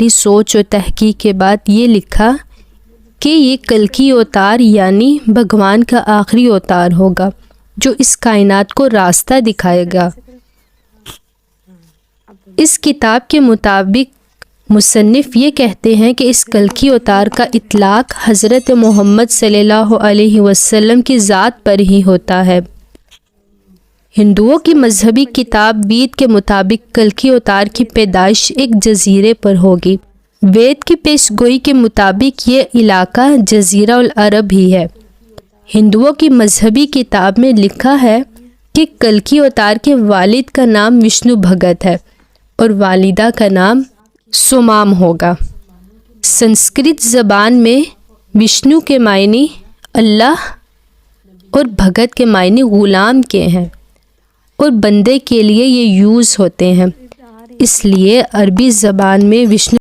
اپنی سوچ اور تحقیق کے بعد یہ لکھا کہ یہ کلکی اوتار یعنی بھگوان کا آخری اوتار ہوگا جو اس کائنات کو راستہ دکھائے گا۔ اس کتاب کے مطابق مصنف یہ کہتے ہیں کہ اس کلکی اوتار کا اطلاق حضرت محمد صلی اللہ علیہ وسلم کی ذات پر ہی ہوتا ہے۔ ہندوؤں کی مذہبی کتاب وید کے مطابق کلکی اوتار کی پیدائش ایک جزیرے پر ہوگی۔ وید کی پیش گوئی کے مطابق یہ علاقہ جزیرہ العرب ہی ہے۔ ہندوؤں کی مذہبی کتاب میں لکھا ہے کہ کلکی اوتار کے والد کا نام وشنو بھگت ہے اور والدہ کا نام سومام ہوگا۔ سنسکرت زبان میں وشنو کے معنی اللہ اور بھگت کے معنی غلام کے ہیں اور بندے کے لیے یہ یوز ہوتے ہیں، اس لیے عربی زبان میں وشنو